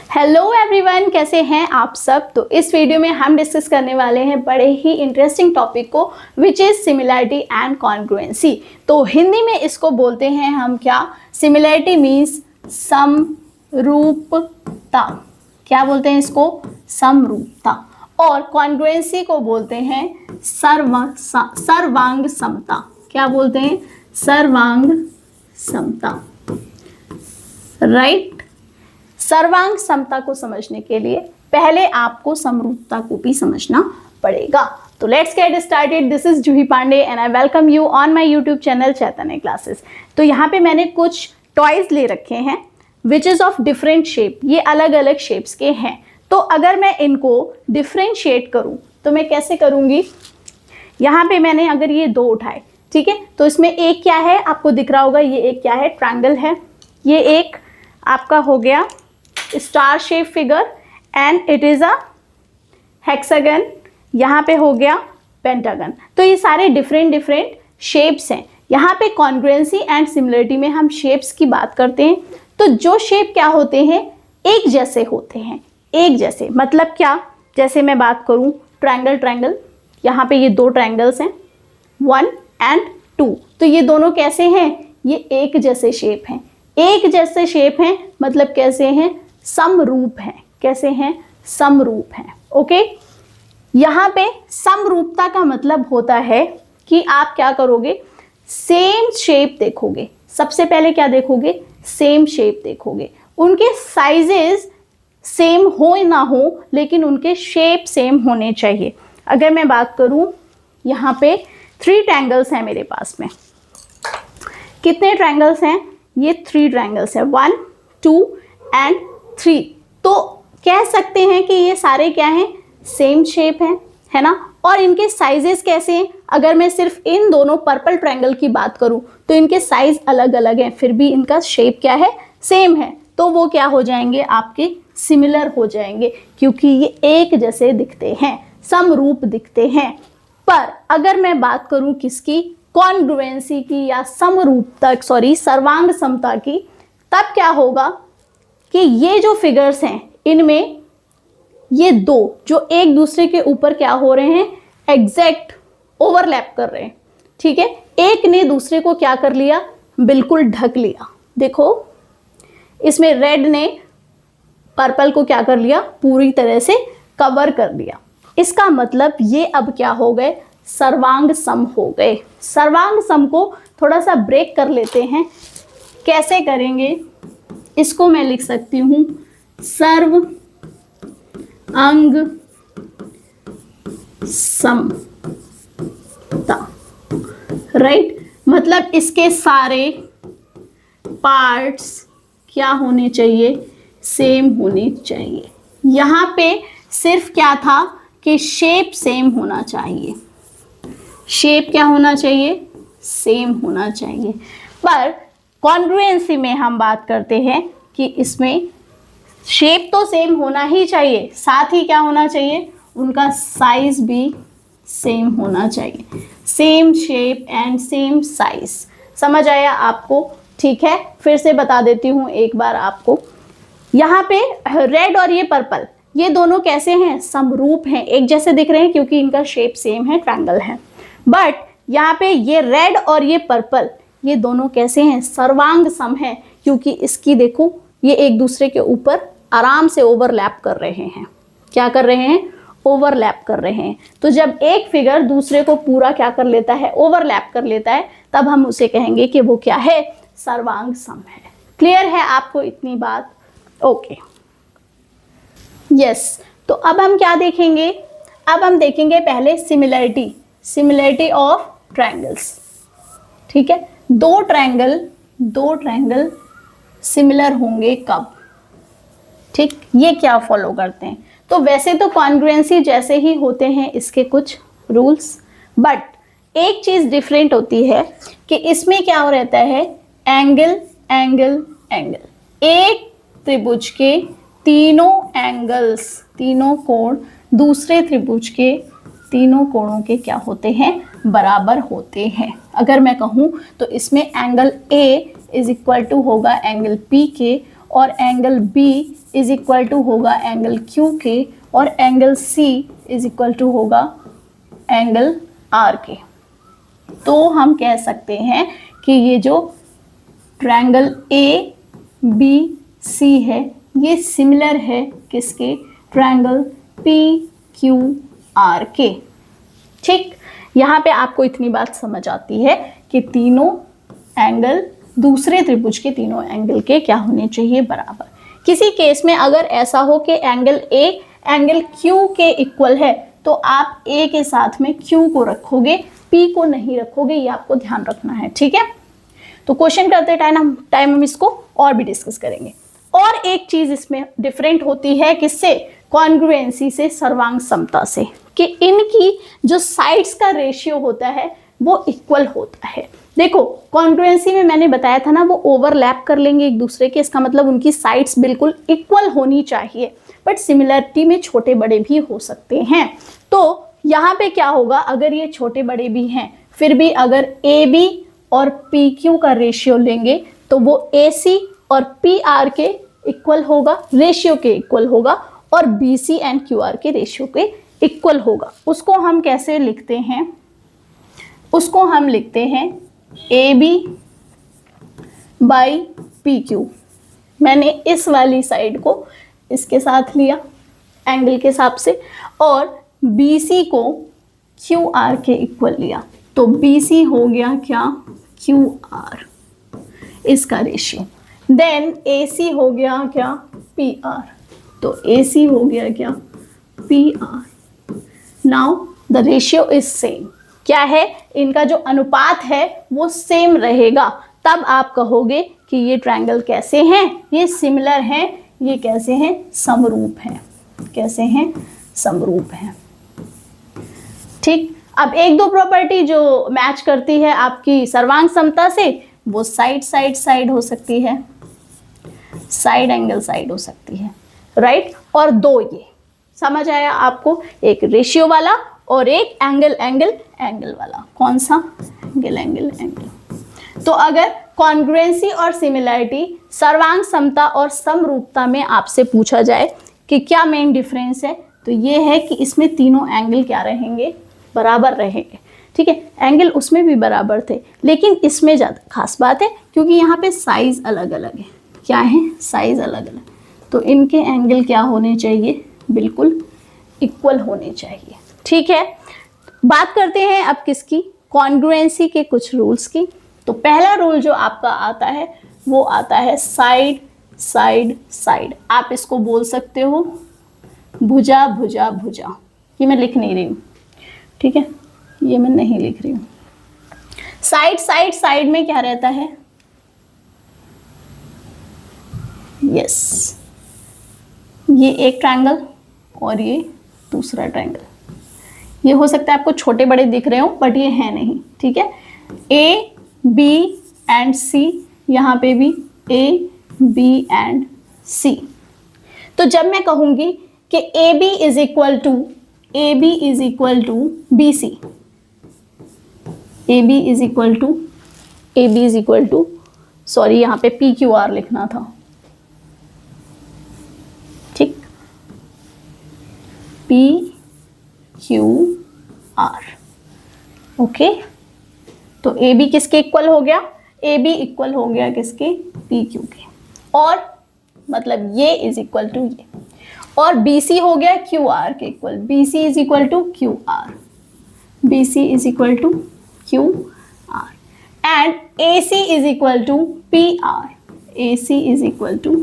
Hello everyone, कैसे हैं आप सब। तो इस वीडियो में हम डिस्कस करने वाले हैं बड़े ही इंटरेस्टिंग टॉपिक को, which is similarity and congruency. तो हिंदी में इसको बोलते हैं हम क्या, सिमिलैरिटी मीन्स समरूपता। क्या बोलते हैं इसको, समरूपता। और कॉन्ग्रुएंसी को बोलते हैं सर्वांग समता। क्या बोलते हैं, सर्वांग समता, राइट। सर्वांग समता को समझने के लिए पहले आपको समरूपता को भी समझना पड़ेगा। तो let's get started. This is Juhi Pandey and I welcome you on my YouTube channel Chaitanya classes. तो यहाँ पे मैंने कुछ टॉयज ले रखे हैं which is of different shape. ये अलग अलग शेप्स के हैं। तो अगर मैं इनको डिफ्रेंशिएट करूँ तो मैं कैसे करूँगी। यहाँ पे मैंने अगर ये दो उठाए, ठीक है, तो इसमें एक क्या है, आपको दिख रहा होगा, ये एक क्या है, ट्रायंगल है। ये एक आपका हो गया star shape figure and it is a hexagon. यहाँ पे हो गया पेंटागन। तो ये सारे डिफरेंट शेप्स हैं। यहाँ पे कॉन्ग्रुएंसी एंड सिमिलरिटी में हम शेप्स की बात करते हैं। तो जो शेप क्या होते हैं, एक जैसे होते हैं। एक जैसे मतलब क्या, जैसे मैं बात करूँ ट्रायंगल, यहाँ पे ये दो ट्रायंगल्स हैं 1 एंड 2। तो ये दोनों कैसे हैं, ये एक जैसे शेप हैं। एक जैसे शेप हैं मतलब कैसे हैं, समरूप हैं। कैसे हैं, समरूप हैं। ओके, यहाँ पे समरूपता का मतलब होता है कि आप क्या करोगे, सेम शेप देखोगे। सबसे पहले क्या देखोगे, सेम शेप देखोगे। उनके साइजेस सेम हो ना हो, लेकिन उनके शेप सेम होने चाहिए। अगर मैं बात करूं, यहाँ पे 3 ट्रायंगल्स हैं मेरे पास में। कितने ट्रायंगल्स हैं, ये 3 ट्रायंगल्स हैं, 1 2 एंड 3। तो कह सकते हैं कि ये सारे क्या हैं, सेम शेप हैं, है ना। और इनके साइजेस कैसे हैं, अगर मैं सिर्फ इन दोनों पर्पल ट्रायंगल की बात करूं तो इनके साइज अलग अलग हैं, फिर भी इनका शेप क्या है, सेम है। तो वो क्या हो जाएंगे, आपके सिमिलर हो जाएंगे, क्योंकि ये एक जैसे दिखते हैं, समरूप दिखते हैं। पर अगर मैं बात करूं किसकी, कॉन्ग्रुएंसी की या समरूपता, सर्वांग समता की, तब क्या होगा कि ये जो फिगर्स हैं इनमें ये दो जो एक दूसरे के ऊपर क्या हो रहे हैं, एग्जैक्ट ओवरलैप कर रहे हैं, ठीक है। एक ने दूसरे को क्या कर लिया, बिल्कुल ढक लिया। देखो इसमें रेड ने पर्पल को क्या कर लिया, पूरी तरह से कवर कर दिया। इसका मतलब ये अब क्या हो गए, सर्वांग सम हो गए। सर्वांग सम को थोड़ा सा ब्रेक कर लेते हैं। कैसे करेंगे, इसको मैं लिख सकती हूँ सर्व अंग समता, राइट। मतलब इसके सारे पार्ट्स क्या होने चाहिए, सेम होने चाहिए। यहाँ पे सिर्फ क्या था कि शेप सेम होना चाहिए। शेप क्या होना चाहिए, सेम होना चाहिए। पर कॉन्ग्रुएंसी में हम बात करते हैं कि इसमें शेप तो सेम होना ही चाहिए, साथ ही क्या होना चाहिए, उनका साइज भी सेम होना चाहिए। Same shape and same size. समझ आया आपको, ठीक है। फिर से बता देती हूँ एक बार आपको। यहाँ पे रेड और ये पर्पल, ये दोनों कैसे हैं, समरूप हैं, एक जैसे दिख रहे हैं क्योंकि इनका शेप सेम है, ट्रायंगल है। बट यहाँ पे ये रेड और ये पर्पल, ये दोनों कैसे हैं, सर्वांग सम है, क्योंकि इसकी देखो ये एक दूसरे के ऊपर आराम से ओवरलैप कर रहे हैं। क्या कर रहे हैं, ओवरलैप कर रहे हैं। तो जब एक फिगर दूसरे को पूरा क्या कर लेता है, ओवरलैप कर लेता है, तब हम उसे कहेंगे कि वो क्या है, सर्वांग सम है। क्लियर है आपको इतनी बात, ओके यस। तो अब हम क्या देखेंगे, अब हम देखेंगे पहले सिमिलरिटी ऑफ ट्रायंगल्स, ठीक है। दो ट्रायंगल सिमिलर होंगे कब, ठीक, ये क्या फॉलो करते हैं। तो वैसे तो कॉन्ग्रुएंसी जैसे ही होते हैं इसके कुछ रूल्स, बट एक चीज डिफरेंट होती है कि इसमें क्या हो रहता है, एंगल। एक त्रिभुज के तीनों एंगल्स, तीनों कोण दूसरे त्रिभुज के तीनों कोणों के क्या होते हैं, बराबर होते हैं। अगर मैं कहूँ तो इसमें angle A is equal to होगा एंगल पी के, और angle B is equal to होगा एंगल क्यू के, और angle C is equal to होगा एंगल आर के। तो हम कह सकते हैं कि ये जो ट्रायंगल ए बी सी है ये सिमिलर है किसके, ट्रायंगल पी क्यू आर के। ठीक, यहाँ पे आपको इतनी बात समझ आती है कि तीनों एंगल दूसरे त्रिभुज के तीनों एंगल के क्या होने चाहिए, बराबर। किसी केस में अगर ऐसा हो कि एंगल ए एंगल क्यू के इक्वल है तो आप ए के साथ में क्यू को रखोगे, पी को नहीं रखोगे, ये आपको ध्यान रखना है। ठीक है, तो क्वेश्चन करते टाइम हम इसको और भी डिस्कस करेंगे। और एक चीज इसमें डिफरेंट होती है किससे, कॉन्ग्रुएंसी से, सर्वांग समता से, कि इनकी जो साइड्स का रेशियो होता है वो इक्वल होता है। देखो कॉन्ग्रुएंसी में मैंने बताया था ना, वो ओवरलैप कर लेंगे एक दूसरे के, इसका मतलब उनकी साइड्स बिल्कुल इक्वल होनी चाहिए। बट सिमिलरिटी में छोटे बड़े भी हो सकते हैं। तो यहाँ पे क्या होगा, अगर ये छोटे बड़े भी हैं फिर भी अगर ए बी और पी क्यू का रेशियो लेंगे तो वो ए सी और पी आर के इक्वल होगा, रेशियो के इक्वल होगा, और B C and Q R के रेशियो के इक्वल होगा। उसको हम कैसे लिखते हैं, उसको हम लिखते हैं A B by P Q. मैंने इस वाली साइड को इसके साथ लिया एंगल के हिसाब से, और बी सी को क्यू आर के इक्वल लिया, तो बी सी हो गया क्या, क्यू आर, इसका रेशियो। देन ए सी हो गया क्या, पी आर, तो ए सी हो गया क्या, P are. Now the ratio is same, क्या है, इनका जो अनुपात है वो सेम रहेगा, तब आप कहोगे कि ये ट्रायंगल कैसे हैं, ये सिमिलर हैं, ये कैसे हैं, समरूप हैं। कैसे हैं, समरूप हैं। ठीक, अब एक दो प्रॉपर्टी जो मैच करती है आपकी सर्वांग समता से, वो साइड हो सकती है, साइड एंगल साइड हो सकती है, राइट। और दो ये समझ आया आपको, एक रेशियो वाला और एक एंगल वाला। कौन सा, एंगल। तो अगर कॉन्ग्रुएंसी और सिमिलरिटी, सर्वांग समता और समरूपता में आपसे पूछा जाए कि क्या मेन डिफरेंस है, तो ये है कि इसमें तीनों एंगल क्या रहेंगे, बराबर रहेंगे। ठीक है, एंगल उसमें भी बराबर थे, लेकिन इसमें ज़्यादा खास बात है क्योंकि यहाँ पे साइज अलग अलग है। क्या है, साइज अलग अलग, तो इनके एंगल क्या होने चाहिए, बिल्कुल इक्वल होने चाहिए। ठीक है, बात करते हैं अब किसकी, कॉन्ग्रुएंसी के कुछ रूल्स की। तो पहला रूल जो आपका आता है वो आता है साइड साइड साइड। आप इसको बोल सकते हो भुजा भुजा भुजा। ये मैं लिख नहीं रही हूँ, ठीक है, ये मैं नहीं लिख रही हूँ। साइड साइड साइड में क्या रहता है, यस, ये एक ट्रायंगल और ये दूसरा ट्रायंगल। ये हो सकता है आपको छोटे बड़े दिख रहे हो बट ये है नहीं। ठीक है, ए बी एंड सी, यहाँ पे भी ए बी एंड सी। तो जब मैं कहूंगी कि A B is equal to B C, A B is equal to sorry यहाँ पे पी क्यू आर लिखना था। ठीक, पी क्यू आर, ओके। तो ए बी किसके इक्वल हो गया, ए बी इक्वल हो गया किसके, पी क्यू के, और मतलब ये इज इक्वल टू ये, और बी सी हो गया क्यू आर के equal, B C is equal to Q R, B C is equal to Q R, and A C is equal to P R, A C is equal to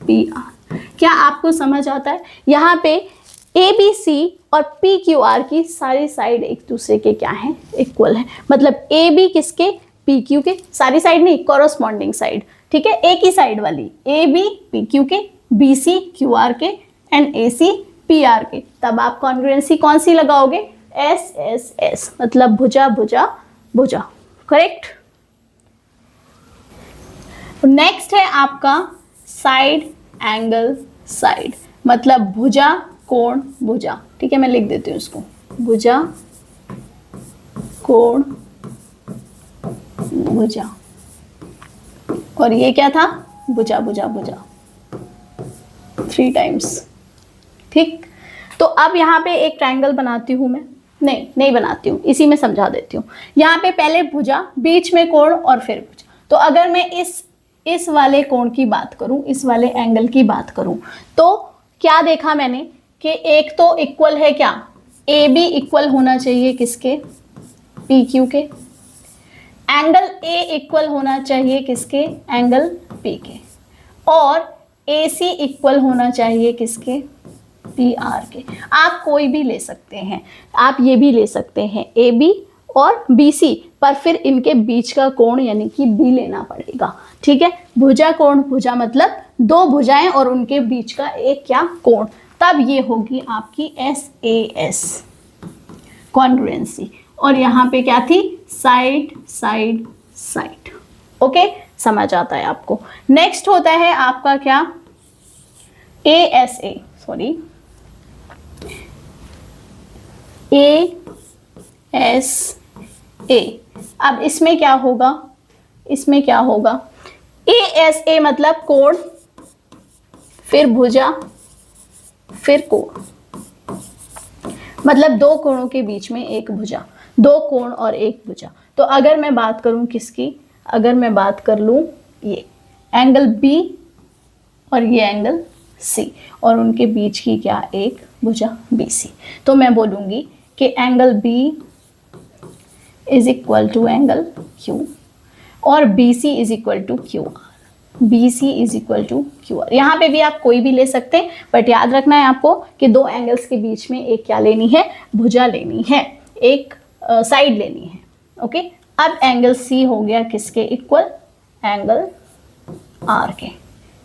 P R. क्या आपको समझ आता है, यहाँ पे ए B सी और P Q are की सारी साइड एक दूसरे के क्या है, इक्वल है। मतलब ए बी किसके, पी क्यू के, सारी साइड नहीं, कॉरस्पॉन्डिंग साइड। ठीक है, एक ही साइड वाली, ए बी पी क्यू के, बी सी क्यू आर के and A C P R के। तब आप कॉन्ग्रुएंसी कौन सी लगाओगे, एस एस एस, मतलब भुजा भुजा भुजा, करेक्ट। नेक्स्ट है आपका साइड एंगल साइड, मतलब भुजा कोण भुजा। ठीक है, मैं लिख देती हूँ इसको, भुजा कोण भुजा, और ये क्या था, भुजा भुजा भुजा। 3 टाइम्स। ठीक, तो अब यहाँ पे एक ट्रायंगल बनाती हूँ मैं, नहीं बनाती हूँ, इसी में समझा देती हूँ। यहाँ पे पहले भुजा, बीच में कोण और फिर भुजा। तो अगर मैं इस वाले कोण की बात करूँ, इस वाले एंगल की बात करूँ, तो क्या देखा मैंने कि एक तो इक्वल है क्या, ए बी इक्वल होना चाहिए किसके, पी क्यू के। एंगल ए इक्वल होना चाहिए किसके, एंगल पी के। और ए सी इक्वल होना चाहिए किसके, पी आर के। आप कोई भी ले सकते हैं, आप ये भी ले सकते हैं ए बी और बी सी, पर फिर इनके बीच का कोण यानी कि बी लेना पड़ेगा। ठीक है, भुजा कोण, भुजा मतलब दो भुजाएं और उनके बीच का एक क्या, कोण, तब ये होगी आपकी एस ए एस कॉन्ग्रुएंसी। और यहाँ पे क्या थी, साइड साइड साइड। ओके, समझ आता है आपको। नेक्स्ट होता है आपका क्या, ए एस ए, सॉरी, ए एस ए। अब इसमें क्या होगा, इसमें क्या होगा, ए एस ए मतलब कोण, फिर भुजा, फिर कोण, मतलब दो कोणों के बीच में एक भुजा, दो कोण और एक भुजा। तो अगर मैं बात करूं किसकी, अगर मैं बात कर लूं ये एंगल बी और ये एंगल सी, और उनके बीच की क्या, एक भुजा बी सी, तो मैं बोलूंगी कि angle B is equal to angle Q और B C is equal to Q R. B C is equal to Q R. यहाँ पे भी आप कोई भी ले सकते हैं, बट याद रखना है आपको कि दो एंगल्स के बीच में एक क्या लेनी है, भुजा लेनी है, एक साइड लेनी है। ओके, अब एंगल सी हो गया किसके इक्वल, एंगल आर के।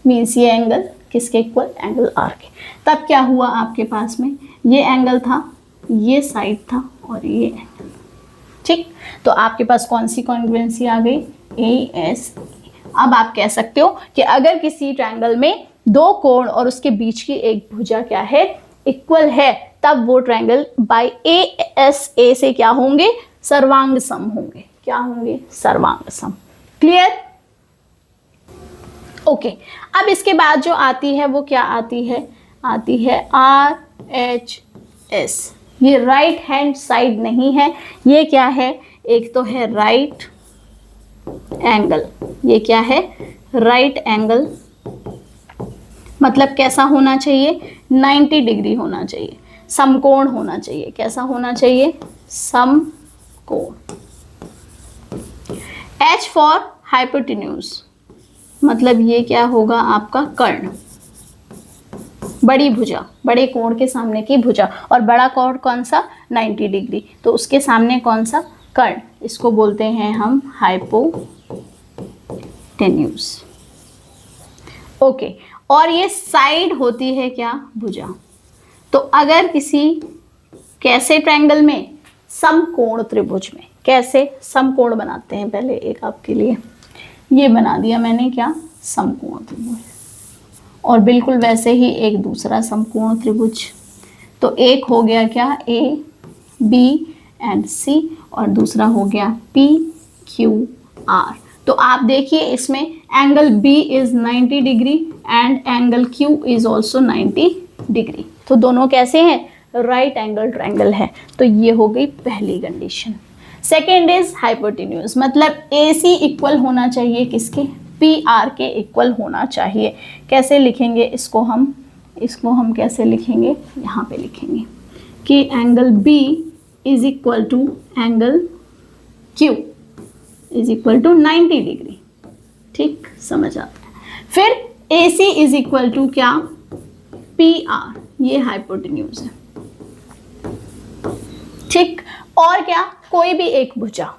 मीन्स ये एंगल किसके इक्वल, एंगल आर के। तब क्या हुआ आपके पास में, ये एंगल था, ये साइड था और ये एंगल। ठीक, तो आपके पास कौन सी कॉन्ग्रुएंसी आ गई, ए एस। अब आप कह सकते हो कि अगर किसी ट्रायंगल में दो कोण और उसके बीच की एक भुजा क्या है, इक्वल है, तब वो triangle by A S A से क्या होंगे, सर्वांग सम होंगे। क्या होंगे, सर्वांग सम। क्लियर? ओके, अब इसके बाद जो आती है वो क्या आती है आर एच एस। ये राइट हैंड साइड नहीं है, ये क्या है, एक तो है राइट एंगल, ये क्या है, राइट एंगल, मतलब कैसा होना चाहिए, 90 डिग्री होना चाहिए, समकोण होना चाहिए। कैसा होना चाहिए, समकोण। H फॉर हाइपोटेन्यूज, मतलब ये क्या होगा आपका कर्ण, बड़ी भुजा, बड़े कोण के सामने की भुजा, और बड़ा कोण कौन सा, 90 डिग्री, तो उसके सामने कौन सा, कर्ण। इसको बोलते हैं हम हाइपोटेन्यूज। ओके, और ये साइड होती है क्या, भुजा। तो अगर किसी, कैसे ट्रायंगल में, समकोण त्रिभुज में, कैसे समकोण बनाते हैं, पहले एक आपके लिए ये बना दिया मैंने क्या, समकोण त्रिभुज, और बिल्कुल वैसे ही एक दूसरा समकोण त्रिभुज। तो एक हो गया क्या, ए बी एंड सी, और दूसरा हो गया पी क्यू आर। तो आप देखिए इसमें angle B is 90 degree and angle Q is also 90 degree. तो दोनों कैसे हैं, राइट एंगल ट्रायंगल है। तो ये हो गई पहली कंडीशन। सेकेंड इज हाइपोटेन्यूज, मतलब ए सी इक्वल होना चाहिए किसके, पी आर के इक्वल होना चाहिए। कैसे लिखेंगे इसको हम कैसे लिखेंगे, यहाँ पे लिखेंगे कि angle B is equal to angle Q is equal to 90 degree. ठीक, समझ आता है। फिर A C is equal to क्या, पी आर, ये हाइपोटेन्यूज है। ठीक, और क्या, कोई भी एक भुजा,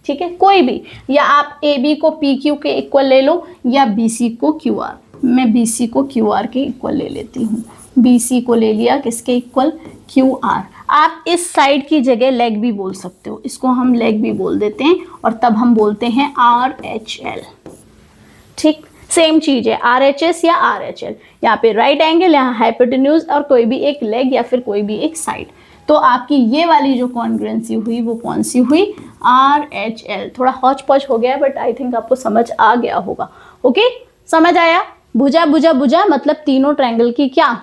ठीक है, कोई भी, या आप ए बी को पी क्यू के इक्वल ले लो, या बी सी को क्यू आर। मैं बी सी को क्यू आर के इक्वल ले लेती हूँ। बी सी को ले लिया किसके इक्वल, क्यू आर। आप इस साइड की जगह लेग भी बोल सकते हो, इसको हम लेग भी बोल देते हैं, और तब हम बोलते हैं आर एच एल। ठीक, सेम चीज है, आर एच एस या आर एच एल। यहाँ पे राइट एंगल, यहाँ हाइपोटेन्यूज, और कोई भी एक लेग या फिर कोई भी एक साइड। तो आपकी ये वाली जो कॉन्ग्रुएंसी हुई वो कौन सी हुई, आर एच एल। थोड़ा हौच पौच हो गया, बट आई थिंक आपको समझ आ गया होगा। ओके, समझ आया। भुजा भुजा भुजा मतलब तीनों ट्रायंगल की क्या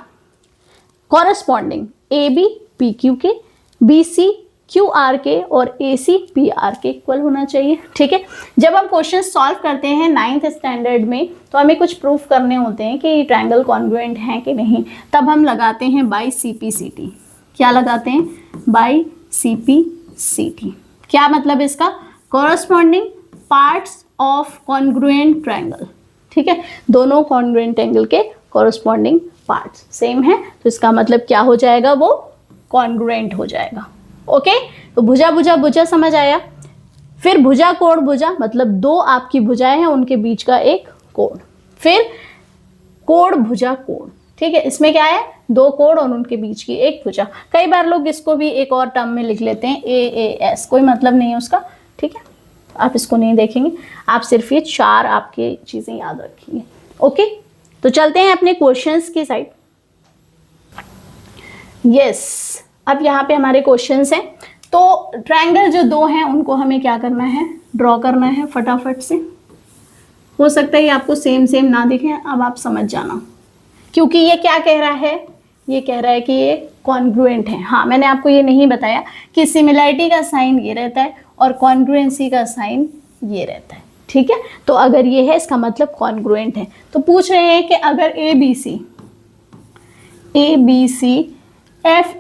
corresponding, A B P Q के, बी सी क्यू आर के और ए सी पी आर के इक्वल होना चाहिए। ठीक है, जब हम क्वेश्चन सॉल्व करते हैं 9th स्टैंडर्ड में तो हमें कुछ प्रूफ करने होते हैं कि ट्रायंगल कॉन्ग्रुएंट हैं कि नहीं, तब हम लगाते हैं by C P C T. क्या लगाते हैं? By C P C T. क्या मतलब इसका? Corresponding parts of congruent triangle. ठीक है, दोनों कॉन्ग्रुएंट एंगल के कॉरस्पॉन्डिंग पार्ट्स सेम है तो इसका मतलब क्या हो जाएगा? वो कॉन्ग्रुएंट हो जाएगा। ओके, तो भुजा भुजा भुजा समझ आया। फिर भुजा कोण भुजा मतलब दो आपकी भुजाएं हैं उनके बीच का एक कोण। फिर कोण भुजा कोण। ठीक है, इसमें क्या है? दो कोण और उनके बीच की एक भुजा। कई बार लोग इसको भी एक और टर्म में लिख लेते हैं ए ए एस, कोई मतलब नहीं है उसका। ठीक है, आप इसको नहीं देखेंगे, आप सिर्फ ये चार आपके चीजें याद रखेंगे। ओके, तो चलते हैं अपने क्वेश्चंस की साइड। यस, अब यहाँ पे हमारे क्वेश्चंस हैं। तो ट्रायंगल जो दो हैं उनको हमें क्या करना है? ड्रॉ करना है फटाफट से। हो सकता है ये आपको सेम सेम ना दिखे, अब आप समझ जाना, क्योंकि ये क्या कह रहा है? ये कह रहा है कि ये कॉन्ग्रुएंट है। हाँ, मैंने आपको ये नहीं बताया कि सिमिलैरिटी का साइन ये रहता है और कॉन्ग्रुएंसी का साइन ये रहता है। ठीक है, तो अगर ये है इसका मतलब कॉन्ग्रुएंट है। तो पूछ रहे हैं कि अगर A B C F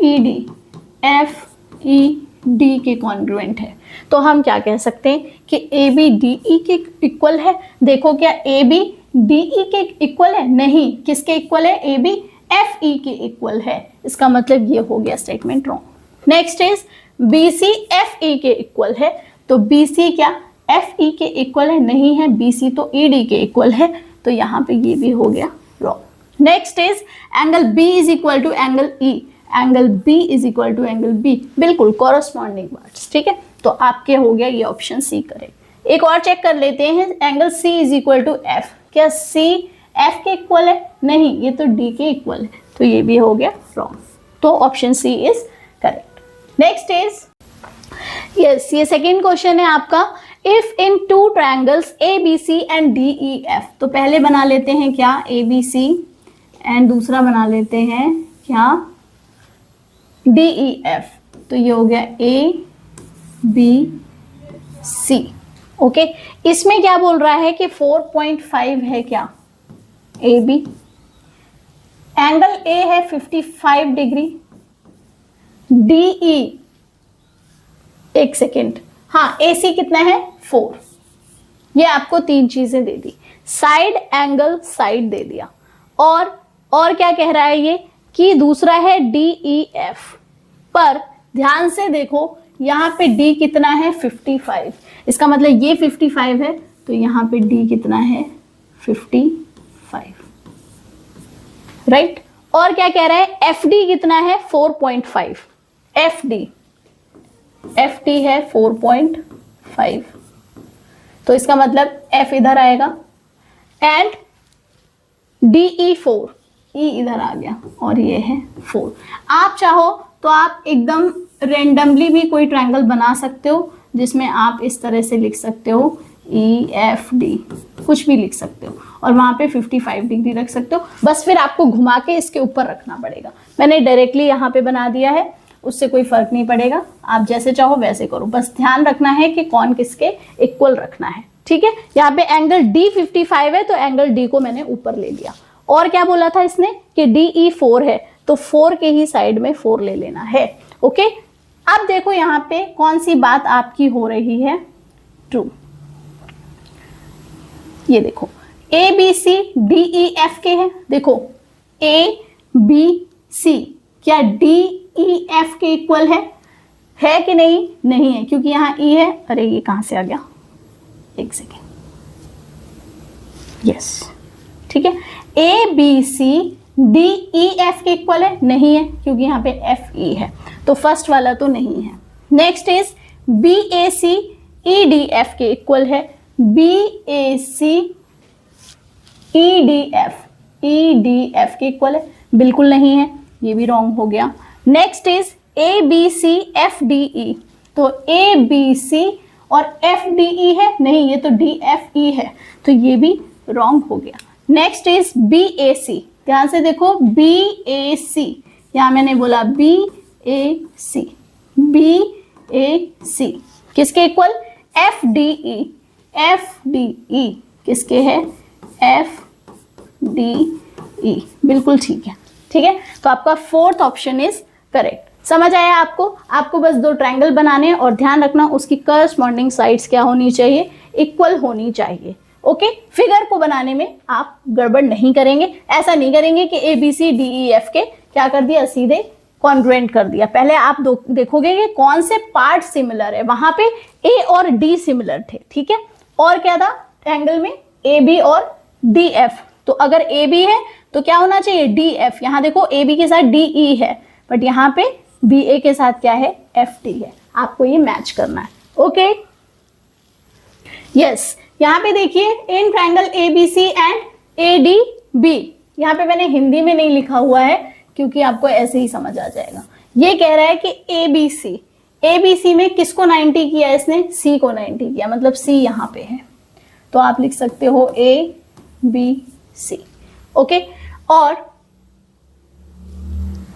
E D के कॉन्ग्रुएंट है तो हम क्या कह सकते हैं कि ए बी डी ई के इक्वल है। देखो, क्या ए बी डी ई के इक्वल है? नहीं। किसके इक्वल है? ए बी एफ ई के इक्वल है। इसका मतलब ये हो गया statement wrong. Next is B C F E के इक्वल है, तो बी सी क्या एफ ई के इक्वल है? नहीं है, बी सी तो ई डी के इक्वल है, तो यहाँ पे ये भी हो गया wrong. Next is angle B is equal to angle E, angle B is equal to angle B, बिल्कुल कॉरस्पॉन्डिंग पार्ट्स। ठीक है, तो आपके हो गया ये ऑप्शन सी करेक्ट। एक और चेक कर लेते हैं, angle C is equal to F. क्या सी एफ के इक्वल है? नहीं, ये तो डी के इक्वल है, तो ये भी हो गया रॉन्ग। तो option C is correct. Next is yes, ये सेकेंड क्वेश्चन है आपका। If in two triangles A B C and D E F, तो पहले बना लेते हैं क्या ए बी सी एंड दूसरा बना लेते हैं क्या डी ई एफ, तो ये हो गया ए बी सी। ओके, इसमें क्या बोल रहा है कि 4.5 है क्या ए बी, एंगल ए है 55 डिग्री, डी ई एक सेकेंड, हाँ ए सी कितना है 4। ये आपको तीन चीजें दे दी, साइड एंगल साइड दे दिया, और क्या कह रहा है ये कि दूसरा है डी ई एफ। पर ध्यान से देखो यहाँ पे डी कितना है 55, इसका मतलब ये 55 है तो यहाँ पे डी कितना है 55, राइट। और क्या कह रहा है एफ डी कितना है 4.5, एफ डी है 4.5, तो इसका मतलब एफ इधर आएगा एंड डी ई 4, ई इधर आ गया और ये है 4। आप चाहो तो आप एकदम रेंडमली भी कोई ट्रायंगल बना सकते हो जिसमें आप इस तरह से लिख सकते हो ई एफ डी, कुछ भी लिख सकते हो और वहां पे 55 डिग्री रख सकते हो। बस फिर आपको घुमा के इसके ऊपर रखना पड़ेगा। मैंने डायरेक्टली यहाँ पे बना दिया है, उससे कोई फर्क नहीं पड़ेगा, आप जैसे चाहो वैसे करो, बस ध्यान रखना है कि कौन किसके इक्वल रखना है। ठीक है, यहाँ पे एंगल डी 55 है तो एंगल डी को मैंने ऊपर ले लिया। और क्या बोला था इसने कि डी ई 4 है तो 4 के ही साइड में 4 ले लेना है। ओके, अब देखो यहाँ पे कौन सी बात आपकी हो रही है ट्रू। ये देखो A B C D E F के है, देखो ए बी सी क्या डी ई एफ के इक्वल है कि नहीं? नहीं है, क्योंकि यहाँ ई है। अरे ये कहां से आ गया, एक सेकेंड, यस ठीक है। A B C D E F के इक्वल है, नहीं है, क्योंकि यहाँ पे एफ ई है, तो फर्स्ट वाला तो नहीं है। Next is B A C E D F के इक्वल है, B A C E D F के इक्वल है, बिल्कुल नहीं है, ये भी रॉन्ग हो गया। Next is A B C F D E, तो ए बी सी और एफ डी ई है, नहीं, ये तो डी एफ ई है, तो ये भी रॉन्ग हो गया। नेक्स्ट इज BAC, ध्यान से देखो BAC, यहां मैंने बोला BAC, BAC किसके इक्वल? FDE, FDE किसके है? FDE, बिल्कुल ठीक है, ठीक है। तो आपका फोर्थ ऑप्शन इज करेक्ट। समझ आया आपको? आपको बस दो ट्रायंगल बनाने हैं और ध्यान रखना उसकी करस्पॉन्डिंग साइड्स क्या होनी चाहिए? इक्वल होनी चाहिए। ओके, फिगर को बनाने में आप गड़बड़ नहीं करेंगे, ऐसा नहीं करेंगे कि ABCDEF के क्या कर दिया, सीधे कॉन्ग्रुएंट कर दिया। पहले आप देखोगे कि कौन से पार्ट सिमिलर है, वहां पे A और D सिमिलर थे, ठीक है। और क्या था ट्रायंगल में? AB और DF। तो अगर AB है तो क्या होना चाहिए? DF। यहां देखो AB के साथ DE है, बट यहाँ पे BA के साथ क्या है? FD है। आपको ये मैच करना है। Okay, yes. यहाँ पे देखिए इन ट्रायंगल ABC एंड ADB, यहाँ पे मैंने हिंदी में नहीं लिखा हुआ है क्योंकि आपको ऐसे ही समझ आ जाएगा। ये कह रहा है कि ABC में किसको 90 किया इसने? C को 90 किया, मतलब C यहाँ पे है, तो आप लिख सकते हो ABC। ओके, और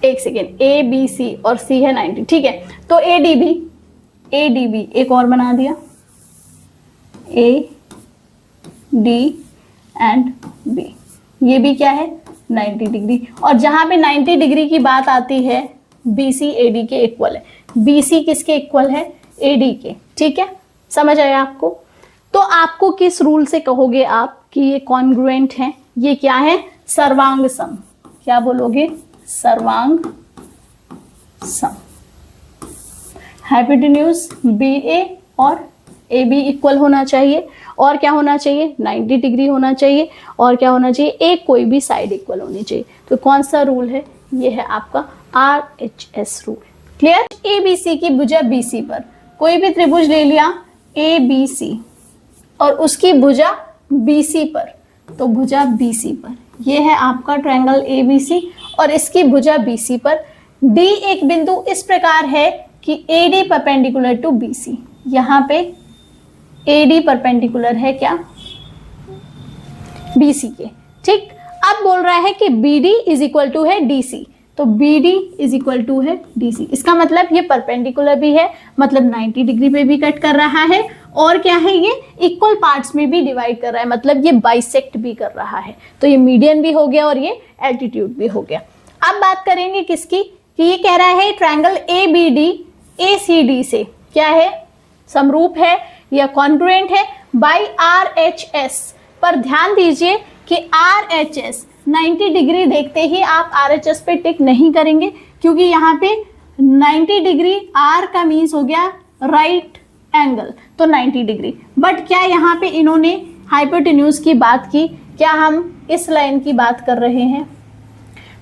एक सेकेंड, ABC और C है 90, ठीक है। तो ADB एक और बना दिया, AD एंड B, ये भी क्या है? 90 डिग्री। और जहां पे 90 डिग्री की बात आती है BC AD के इक्वल है। BC किसके इक्वल है? AD के, ठीक है। समझ आया आपको? तो आपको किस रूल से कहोगे आप कि ये कॉन्ग्रुएंट है? ये क्या है? सर्वांग सम। क्या बोलोगे? सर्वांग सम। हाइपोटेन्यूज BA और AB इक्वल होना चाहिए, और क्या होना चाहिए? 90 डिग्री होना चाहिए, और क्या होना चाहिए? एक कोई भी साइड इक्वल होनी चाहिए। तो कौन सा रूल है? ये है आपका RHS रूल। क्लियर? ABC की भुजा BC पर, कोई भी त्रिभुज ले लिया ABC और उसकी भुजा BC पर, तो भुजा BC पर ये है आपका ट्रायंगल ABC और इसकी भुजा BC पर D एक बिंदु इस प्रकार है कि AD परपेंडिकुलर टू BC। यहाँ पे AD परपेंडिकुलर है क्या? BC के, ठीक। अब बोल रहा है कि BD इज इक्वल टू है DC, तो BD इज इक्वल टू है DC। इसका मतलब ये परपेंडिकुलर भी है, मतलब 90 डिग्री पे भी कट कर रहा है, और क्या है? ये इक्वल पार्ट्स में भी डिवाइड कर रहा है, मतलब ये बाइसेक्ट भी कर रहा है। तो ये मीडियन भी हो गया और ये एल्टीट्यूड भी हो गया। अब बात करेंगे किसकी? कि ये कह रहा है ट्रायंगल ABD ACD से क्या है? समरूप है या कॉन्ग्रुएंट है बाय RHS। पर ध्यान दीजिए कि RHS 90 डिग्री देखते ही आप RHS पे टिक नहीं करेंगे, क्योंकि यहाँ पे 90 डिग्री R का मीन्स हो गया राइट एंगल, तो 90 डिग्री। बट क्या यहाँ पे इन्होंने हाइपोटेन्यूज की बात की? क्या हम इस लाइन की बात कर रहे हैं?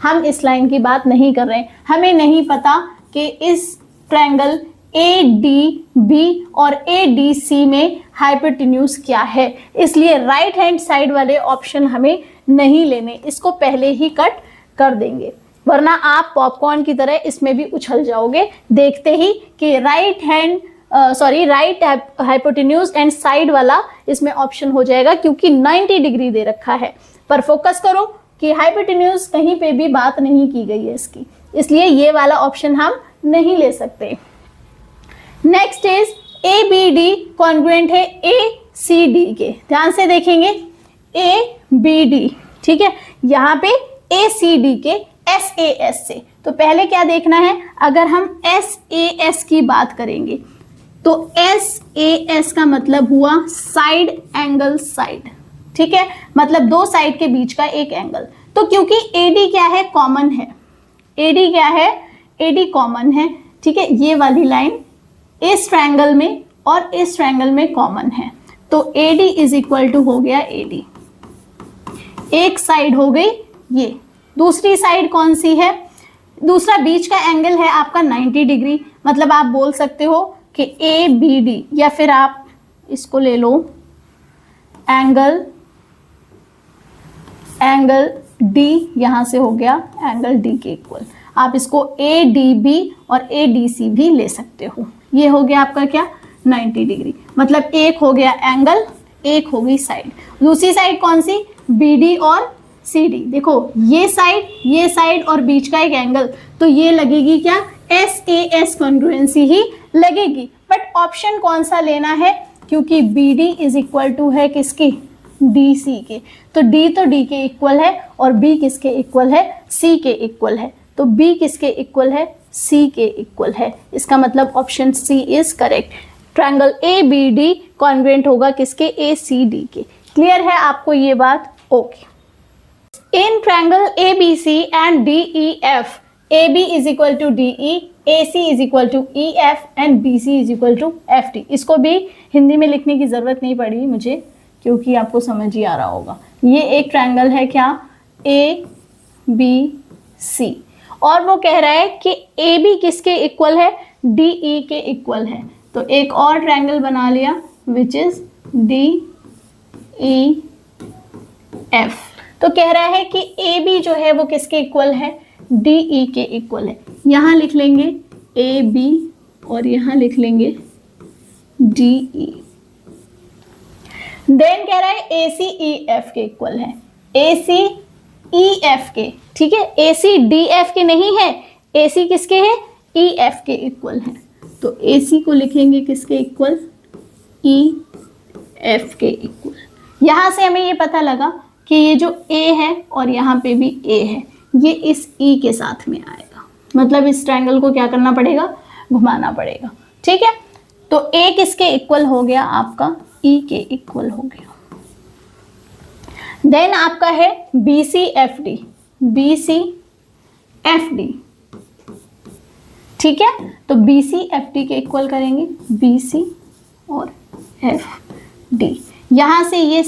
हम इस लाइन की बात नहीं कर रहे हैं। हमें नहीं पता कि इस ट्रायंगल ADB और ADC में हाइपोटेन्यूज क्या है, इसलिए राइट हैंड साइड वाले ऑप्शन हमें नहीं लेने, इसको पहले ही कट कर देंगे, वरना आप पॉपकॉर्न की तरह इसमें भी उछल जाओगे देखते ही कि राइट हाइपोटेन्यूज एंड साइड वाला इसमें ऑप्शन हो जाएगा, क्योंकि 90 डिग्री दे रखा है। पर फोकस करो कि हाइपोटेन्यूज कहीं पे भी बात नहीं की गई है इसकी, इसलिए ये वाला ऑप्शन हम नहीं ले सकते। नेक्स्ट इज ABD कॉन्ग्रुएंट है ACD के। ध्यान से देखेंगे ABD, ठीक है। यहाँ पे ACD के SAS से, तो पहले क्या देखना है? अगर हम SAS की बात करेंगे तो SAS का मतलब हुआ साइड एंगल साइड, ठीक है, मतलब दो साइड के बीच का एक एंगल। तो क्योंकि AD क्या है? कॉमन है। AD क्या है? AD कॉमन है, ठीक है। ये वाली लाइन इस ट्रायंगल में और इस ट्रायंगल में कॉमन है, तो AD इज इक्वल टू हो गया AD। एक साइड हो गई ये, दूसरी साइड कौन सी है? दूसरा बीच का एंगल है आपका 90 डिग्री, मतलब आप बोल सकते हो कि ABD, या फिर आप इसको ले लो एंगल D, यहां से हो गया एंगल D के इक्वल। आप इसको ADB और ADC भी ले सकते हो। ये हो गया आपका क्या? 90 डिग्री, मतलब एक हो गया एंगल, एक हो गई साइड। दूसरी साइड कौन सी? BD और CD। देखो ये साइड और बीच का एक एंगल, तो ये लगेगी क्या, SAS कॉन्ग्रुएंसी ही लगेगी। बट ऑप्शन कौन सा लेना है, क्योंकि BD इज इक्वल टू है किसकी, DC के। तो D के इक्वल है और B किसके इक्वल है, C के इक्वल है। तो B किसके इक्वल है, C के इक्वल है। इसका मतलब option C is correct. Triangle ABD congruent होगा किसके, ACD के। क्लियर है आपको ये बात? Okay. In triangle ABC and DEF, AB is equal to DE, AC is equal to EF and BC is equal to FD। इसको भी हिंदी में लिखने की जरूरत नहीं पड़ी मुझे, क्योंकि आपको समझ ही आ रहा होगा। ये एक ट्रायंगल है क्या, ABC, और वो कह रहा है कि AB किसके इक्वल है, DE के इक्वल है। तो एक और ट्रायंगल बना लिया विच इज DEF। तो कह रहा है कि AB जो है वो किसके इक्वल है, DE के इक्वल है। यहाँ लिख लेंगे AB और यहाँ लिख लेंगे DE। देन कह रहा है ACEF के इक्वल है, ACEF के, ठीक है, ACDF के नहीं है, AC किसके है, EF के इक्वल है। तो AC को लिखेंगे किसके इक्वल, EF के इक्वल। यहां से हमें ये पता लगा कि ये जो A है और यहाँ पे भी A है, ये इस E के साथ में आएगा। मतलब इस ट्रायंगल को क्या करना पड़ेगा, घुमाना पड़ेगा। ठीक है, तो A किसके इक्वल हो गया, आपका E के इक्वल हो गया। देन आपका है BCFD, BCFD, ठीक है। तो BCFD के इक्वल करेंगे, BC और FD। यहां से ये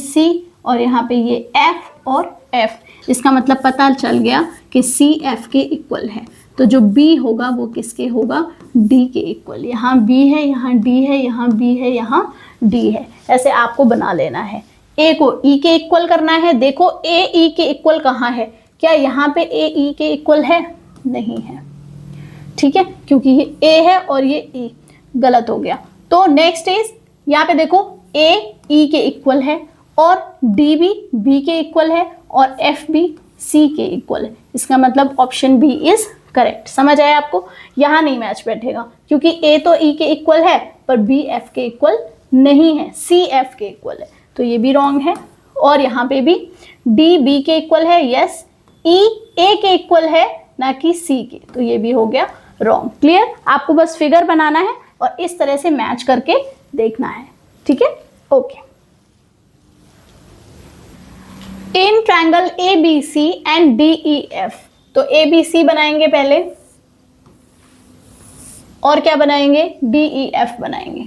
C और यहाँ पे ये F और F, इसका मतलब पता चल गया कि CF के इक्वल है। तो जो B होगा वो किसके होगा, D के इक्वल। यहाँ B है, यहाँ D है, यहाँ B है, यहाँ D है। ऐसे आपको बना लेना है। A को E के इक्वल करना है। देखो A E के इक्वल कहाँ है, क्या यहाँ पे A E के इक्वल है, नहीं है, ठीक है, क्योंकि ये A है और ये E, गलत हो गया। तो नेक्स्ट इज यहाँ पे देखो A E के इक्वल है और D भी B के इक्वल है और F भी C के इक्वल है। इसका मतलब ऑप्शन B इज करेक्ट। समझ आया आपको? यहाँ नहीं मैच बैठेगा क्योंकि A तो E के इक्वल है पर B F के इक्वल नहीं है, C F के इक्वल है, तो ये भी रॉन्ग है। और यहाँ पे भी D B के इक्वल है, यस, E A के इक्वल है ना कि C के, तो ये भी हो गया रॉन्ग। क्लियर? आपको बस फिगर बनाना है और इस तरह से मैच करके देखना है, ठीक है, okay. In triangle ABC and DEF, तो ABC बनाएंगे पहले और क्या बनाएंगे, DEF बनाएंगे।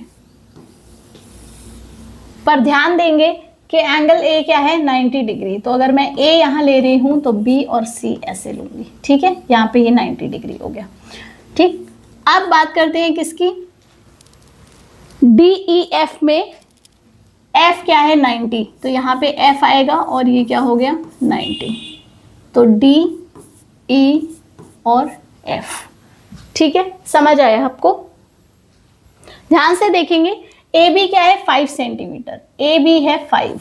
पर ध्यान देंगे कि एंगल A क्या है, 90 डिग्री। तो अगर मैं A यहां ले रही हूं तो B और C ऐसे लूंगी, ठीक है। यहां पे ये 90 डिग्री हो गया, ठीक। अब बात करते हैं किसकी, DEF में F क्या है, 90, तो यहाँ पे F आएगा और ये क्या हो गया, 90। तो D E और F, ठीक है, समझ आया आपको? ध्यान से देखेंगे, AB क्या है, 5 सेंटीमीटर, AB है 5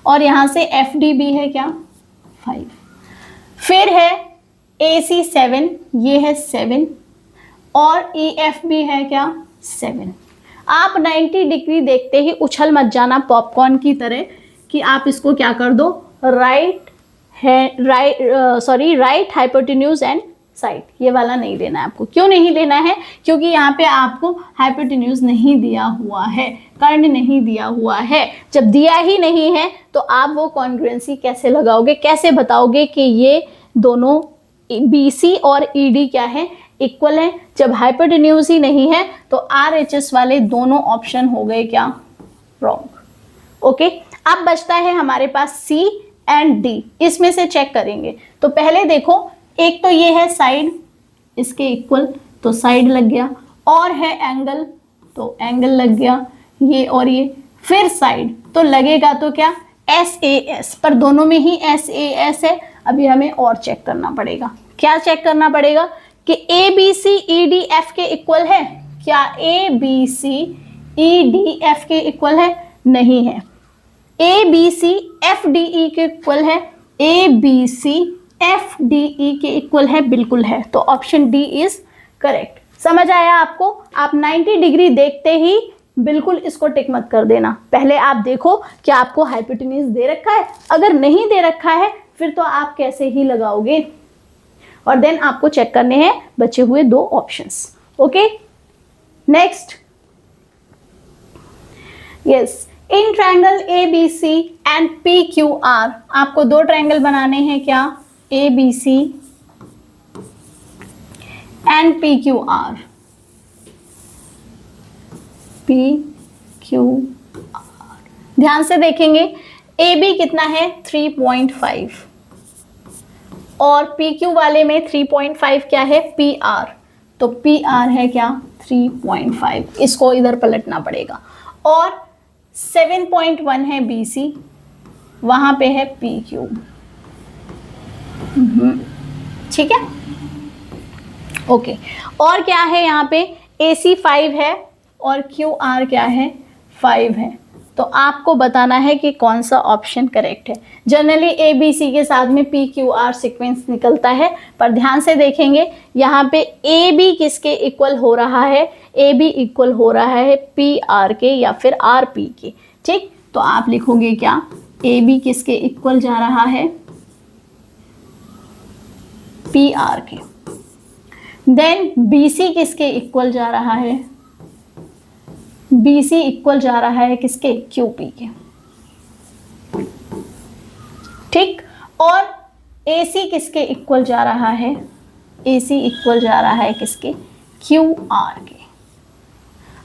और यहां से FD भी है क्या, 5। फिर है AC 7, ये है 7 और EF भी है क्या, 7। आप 90 डिग्री देखते ही उछल मत जाना पॉपकॉर्न की तरह कि आप इसको क्या कर दो, राइट हाइपोटेन्यूज एंड साइड, ये वाला नहीं लेना है आपको। क्यों नहीं लेना है, क्योंकि यहाँ पे आपको हाइपोटेन्यूज नहीं दिया हुआ है, कर्ण नहीं दिया हुआ है। जब दिया ही नहीं है तो आप वो कॉन्ग्रुएंसी कैसे लगाओगे, कैसे बताओगे कि ये दोनों BC और ED क्या है, इक्वल है। जब हाइपोटेन्यूज ही नहीं है तो RHS वाले दोनों ऑप्शन हो गए क्या, रॉन्ग। ओके, अब बचता है हमारे पास C एंड D, इसमें से चेक करेंगे। तो पहले देखो, एक तो ये है साइड, इसके इक्वल, तो साइड लग गया, और है एंगल, तो एंगल लग गया, ये और ये, फिर साइड तो लगेगा तो क्या, SAS, पर दोनों में ही SAS है। अभी हमें और चेक करना पड़ेगा। क्या चेक करना पड़ेगा कि ABC EDF के इक्वल है क्या, ABC EDF के इक्वल है, नहीं है। A B C F D E के इक्वल है, A B C F D E के इक्वल है, बिल्कुल है, तो ऑप्शन डी इज करेक्ट। समझ आया आपको? आप 90 डिग्री देखते ही बिल्कुल इसको टिक मत कर देना, पहले आप देखो कि आपको हाइपोटेन्यूज दे रखा है, अगर नहीं दे रखा है फिर तो आप कैसे ही लगाओगे, और देन आपको चेक करने हैं बचे हुए 2 options. Okay, next, yes, in triangle A B C and P Q R, आपको 2 ट्रायंगल बनाने हैं क्या, A B C and P Q R, P Q R, ध्यान से देखेंगे, ए बी कितना है 3.5 और पी क्यू वाले में 3.5 क्या है, पी आर, तो पी आर है क्या 3.5, इसको इधर पलटना पड़ेगा, और 7.1 है बी सी, वहां पे है पी क्यू, ठीक है, ओके। और क्या है यहाँ पे, ए सी 5 है और क्यू आर क्या है 5 है, तो आपको बताना है कि कौन सा ऑप्शन करेक्ट है। जनरली ए बी सी के साथ में पी क्यू आर सीक्वेंस निकलता है, पर ध्यान से देखेंगे यहाँ पे ए बी किसके इक्वल हो रहा है, ए बी इक्वल हो रहा है पी आर के या फिर आर पी के, ठीक, तो आप लिखोगे क्या, ए बी किसके इक्वल जा रहा है, पी आर के, देन बी सी किसके इक्वल जा रहा है, बी सी इक्वल जा रहा है किसके, क्यू पी के, ठीक, और ए सी किसके इक्वल जा रहा है, ए सी इक्वल जा रहा है किसके, क्यू आर के।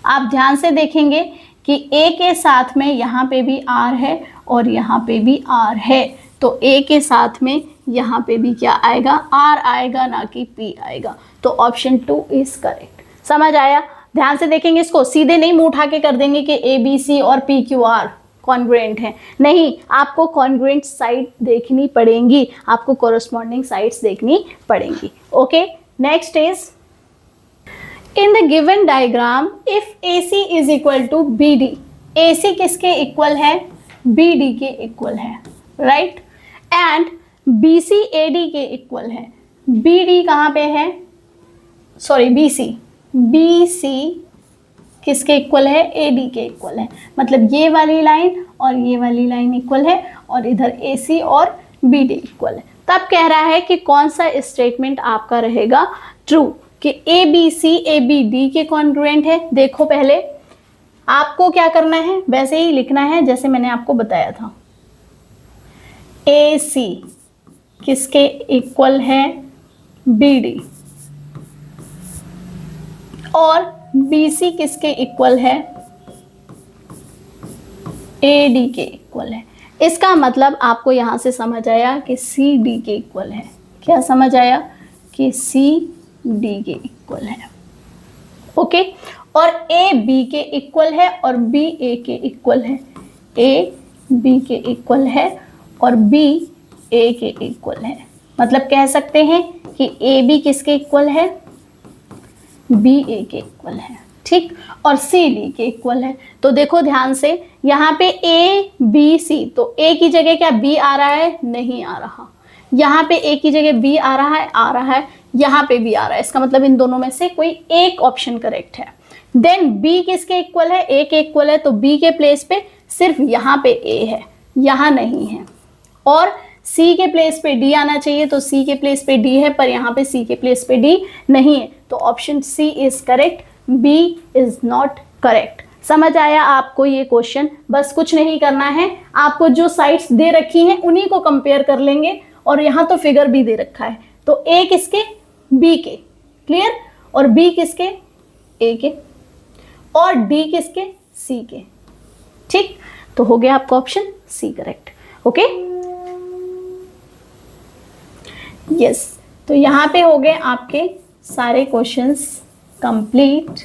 आप ध्यान से देखेंगे कि ए के साथ में यहाँ पे भी आर है और यहाँ पे भी आर है, तो ए के साथ में यहाँ पे भी क्या आएगा, आर आएगा, ना कि पी आएगा, तो ऑप्शन 2 इज करेक्ट। समझ आया? ध्यान से देखेंगे, इसको सीधे नहीं मुंह उठा के कर देंगे कि ए बी सी और पी क्यू आर कॉन्ग्रुएंट है, नहीं, आपको कॉन्ग्रुएंट साइड देखनी पड़ेंगी, आपको कोरस्पॉन्डिंग साइड्स देखनी पड़ेंगी। Okay, next is, in the given diagram if A C is equal to B D, A C किसके इक्वल है, बी डी के इक्वल है, right, and B C A D के इक्वल है, बी डी कहाँ पे है, सॉरी बी सी किसके इक्वल है, ए डी के इक्वल है, मतलब ये वाली लाइन और ये वाली लाइन इक्वल है, और इधर ए सी और बी डी इक्वल है। तब कह रहा है कि कौन सा स्टेटमेंट आपका रहेगा ट्रू, कि A B C A B D के कॉन्ग्रुएंट है। देखो पहले आपको क्या करना है, वैसे ही लिखना है जैसे मैंने आपको बताया था, ए सी किसके इक्वल है, बी डी, और बी सी किसके इक्वल है, ए डी के इक्वल है। इसका मतलब आपको यहां से समझ आया कि सी डी के इक्वल है। क्या समझ आया? कि सी डी के इक्वल है, ओके, और ए बी के इक्वल है और बी ए के इक्वल है, ए बी के इक्वल है और बी ए के इक्वल है। मतलब कह सकते हैं कि ए बी किसके इक्वल है, बी ए के इक्वल है, ठीक, और सी डी के इक्वल है। तो देखो ध्यान से, यहाँ पे ए बी सी, तो ए की जगह क्या बी आ रहा है, नहीं आ रहा, यहाँ पे ए की जगह बी आ रहा है, आ रहा है, यहाँ पे भी आ रहा है, इसका मतलब इन दोनों में से कोई एक ऑप्शन करेक्ट है। देन बी किसके इक्वल है, ए के इक्वल है, तो बी के प्लेस पे सिर्फ यहाँ पे ए है, यहाँ नहीं है, और सी के प्लेस पे डी आना चाहिए, तो सी के प्लेस पे डी है, पर यहाँ पे सी के प्लेस पे डी नहीं है, तो option C is correct, B is not correct. समझ आया आपको ये क्वेश्चन? बस कुछ नहीं करना है, आपको जो साइड्स दे रखी हैं उन्हीं को कंपेयर कर लेंगे, और यहाँ तो फिगर भी दे रखा है, तो ए किसके, बी के, क्लियर, और बी किसके, ए के, और डी किसके, सी के, ठीक, तो हो गया आपका option C correct. Okay, yes, तो यहाँ पे हो गए आपके सारे क्वेश्चंस कंप्लीट,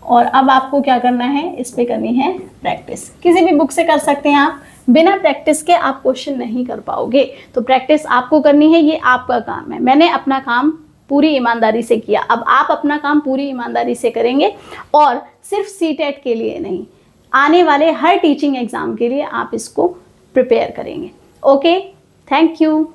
और अब आपको क्या करना है, इस पे करनी है प्रैक्टिस। किसी भी बुक से कर सकते हैं आप, बिना प्रैक्टिस के आप क्वेश्चन नहीं कर पाओगे, तो प्रैक्टिस आपको करनी है, ये आपका काम है। मैंने अपना काम पूरी ईमानदारी से किया, अब आप अपना काम पूरी ईमानदारी से करेंगे, और सिर्फ सीटेट के लिए नहीं, आने वाले हर टीचिंग एग्जाम के लिए आप इसको प्रिपेयर करेंगे। Okay, thank you.